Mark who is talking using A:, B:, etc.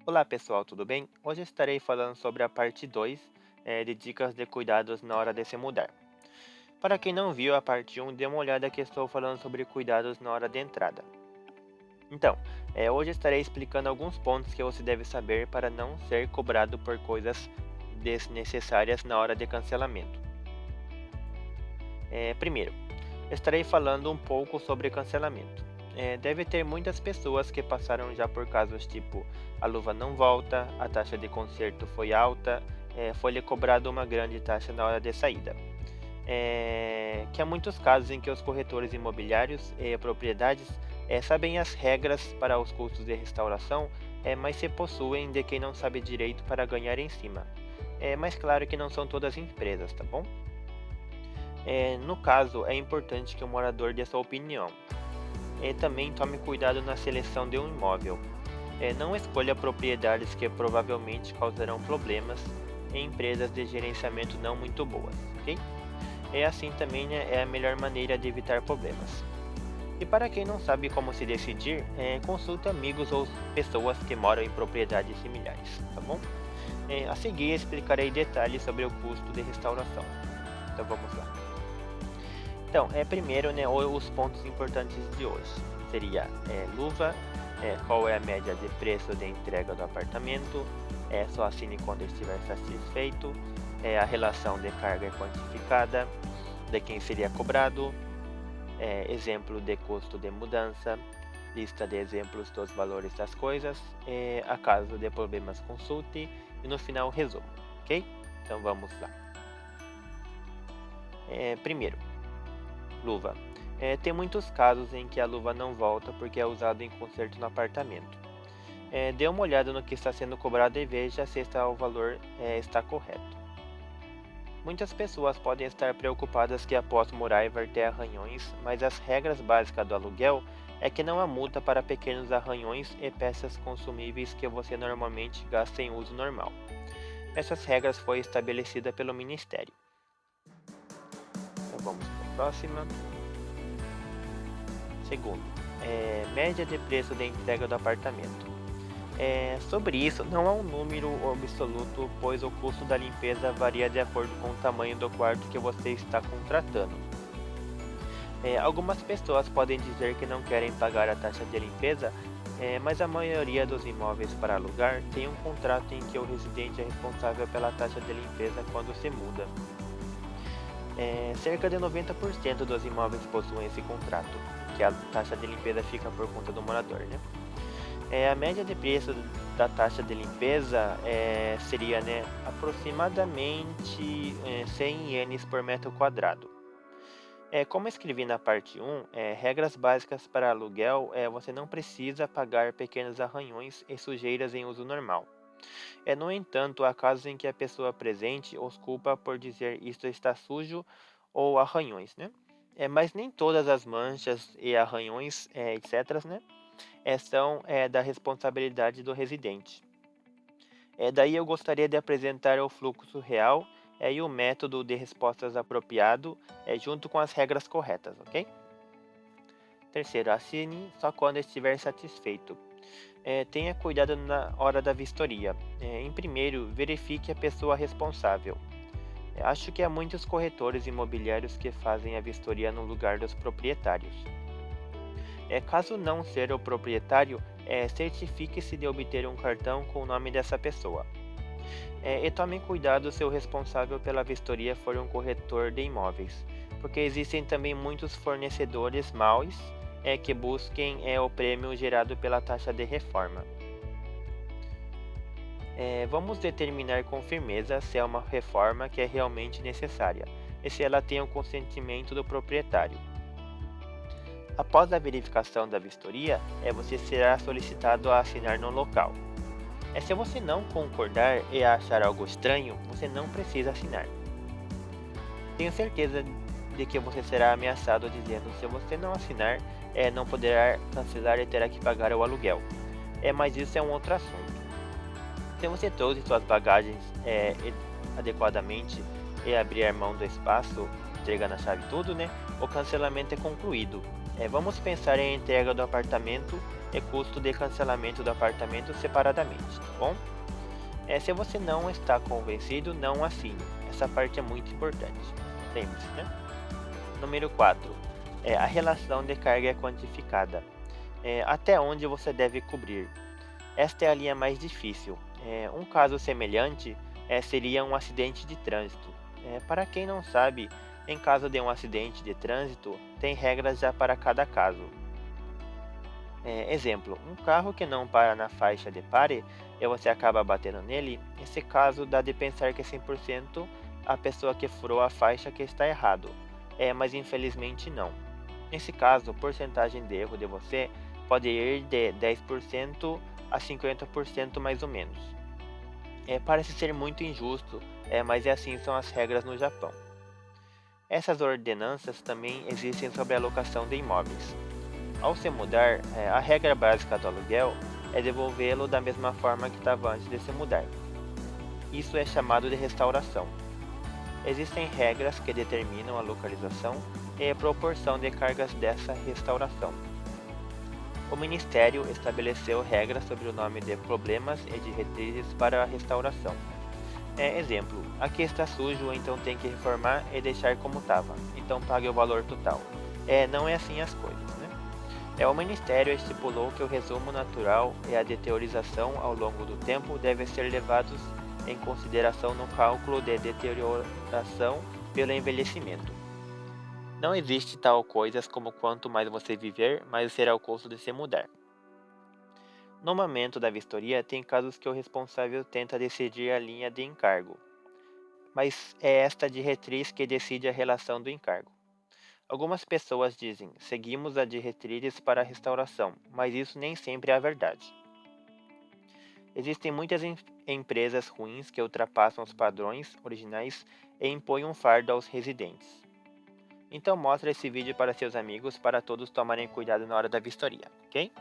A: Olá pessoal, tudo bem? Hoje estarei falando sobre a parte 2 de dicas de cuidados na hora de se mudar. Para quem não viu a parte um, dê uma olhada que estou falando sobre cuidados na hora de entrada. Então, hoje estarei explicando alguns pontos que você deve saber para não ser cobrado por coisas desnecessárias na hora de cancelamento. Primeiro, estarei falando um pouco sobre cancelamento. Deve ter muitas pessoas que passaram já por casos tipo a luva não volta, a taxa de conserto foi alta, foi-lhe cobrado uma grande taxa na hora de saída. Que há muitos casos em que os corretores imobiliários e propriedades sabem as regras para os custos de restauração, mas se possuem de quem não sabe direito para ganhar em cima. Mas claro que não são todas empresas, tá bom? No caso, é importante que o morador dê sua opinião. Também tome cuidado na seleção de um imóvel. Não escolha propriedades que provavelmente causarão problemas em empresas de gerenciamento não muito boas, ok? Assim também, né, é a melhor maneira de evitar problemas. E para quem não sabe como se decidir, consulte amigos ou pessoas que moram em propriedades similares, tá bom? A seguir explicarei detalhes sobre o custo de restauração. Então vamos lá. Então, primeiro, né, os pontos importantes de hoje seria luva, qual é a média de preço de entrega do apartamento, só assine quando estiver satisfeito, a relação de carga quantificada, de quem seria cobrado, exemplo de custo de mudança, lista de exemplos dos valores das coisas, a caso de problemas consulte e no final resumo, ok? Então vamos lá. Primeiro, luva. Tem muitos casos em que a luva não volta porque é usada em conserto no apartamento. Dê uma olhada no que está sendo cobrado e veja se o valor está correto. Muitas pessoas podem estar preocupadas que após morar vai ter arranhões, mas as regras básicas do aluguel é que não há multa para pequenos arranhões e peças consumíveis que você normalmente gasta em uso normal. Essas regras foram estabelecidas pelo Ministério. Então vamos para a próxima. Segundo, média de preço de entrega do apartamento. Sobre isso, não há um número absoluto, pois o custo da limpeza varia de acordo com o tamanho do quarto que você está contratando. Algumas pessoas podem dizer que não querem pagar a taxa de limpeza, mas a maioria dos imóveis para alugar tem um contrato em que o residente é responsável pela taxa de limpeza quando se muda. Cerca de 90% dos imóveis possuem esse contrato, que a taxa de limpeza fica por conta do morador, né? A média de preço da taxa de limpeza seria, né, aproximadamente 100 ienes por metro quadrado. Como escrevi na parte um, regras básicas para aluguel, você não precisa pagar pequenos arranhões e sujeiras em uso normal. No entanto, há casos em que a pessoa presente os culpa por dizer isto está sujo ou arranhões, né? Mas nem todas as manchas e arranhões, etc., né, são da responsabilidade do residente. Daí eu gostaria de apresentar o fluxo real e o método de respostas apropriado, junto com as regras corretas, ok? Terceiro, assine só quando estiver satisfeito. Tenha cuidado na hora da vistoria. Em primeiro, verifique a pessoa responsável. Acho que há muitos corretores imobiliários que fazem a vistoria no lugar dos proprietários. Caso não ser o proprietário, certifique-se de obter um cartão com o nome dessa pessoa. E tome cuidado se o responsável pela vistoria for um corretor de imóveis, porque existem também muitos fornecedores maus que busquem o prêmio gerado pela taxa de reforma. Vamos determinar com firmeza se é uma reforma que é realmente necessária e se ela tem o consentimento do proprietário. Após a verificação da vistoria, você será solicitado a assinar no local. Se você não concordar e achar algo estranho, você não precisa assinar. Tenho certeza de que você será ameaçado dizendo se você não assinar, não poderá cancelar e terá que pagar o aluguel. Mas isso é um outro assunto. Se você trouxe suas bagagens adequadamente e abrir mão do espaço, entregando a chave e tudo, né, o cancelamento é concluído. Vamos pensar em entrega do apartamento e custo de cancelamento do apartamento separadamente, tá bom? Se você não está convencido, não assine. Essa parte é muito importante. Lembre-se, né? Número 4. A relação de carga é quantificada. Até onde você deve cobrir? Esta é a linha mais difícil. Um caso semelhante seria um acidente de trânsito. Para quem não sabe, em caso de um acidente de trânsito, tem regras já para cada caso. Exemplo, um carro que não para na faixa de pare e você acaba batendo nele, esse caso dá de pensar que é 100% a pessoa que furou a faixa que está errado. Mas infelizmente não. Nesse caso, a porcentagem de erro de você pode ir de 10% a 50% mais ou menos. Parece ser muito injusto, mas assim são as regras no Japão. Essas ordenanças também existem sobre a locação de imóveis. Ao se mudar, a regra básica do aluguel é devolvê-lo da mesma forma que estava antes de se mudar. Isso é chamado de restauração. Existem regras que determinam a localização e a proporção de cargas dessa restauração. O Ministério estabeleceu regras sobre o nome de problemas e diretrizes para a restauração. Exemplo, aqui está sujo, então tem que reformar e deixar como estava, então pague o valor total. Não é assim as coisas, né? O Ministério estipulou que o resumo natural e a deteriorização ao longo do tempo devem ser levados em consideração no cálculo de deterioração pelo envelhecimento. Não existe tal coisa como quanto mais você viver, mais será o custo de se mudar. No momento da vistoria, tem casos que o responsável tenta decidir a linha de encargo, mas é esta diretriz que decide a relação do encargo. Algumas pessoas dizem, seguimos a diretrizes para a restauração, mas isso nem sempre é a verdade. Existem muitas empresas ruins que ultrapassam os padrões originais e impõem um fardo aos residentes. Então mostre esse vídeo para seus amigos para todos tomarem cuidado na hora da vistoria, ok?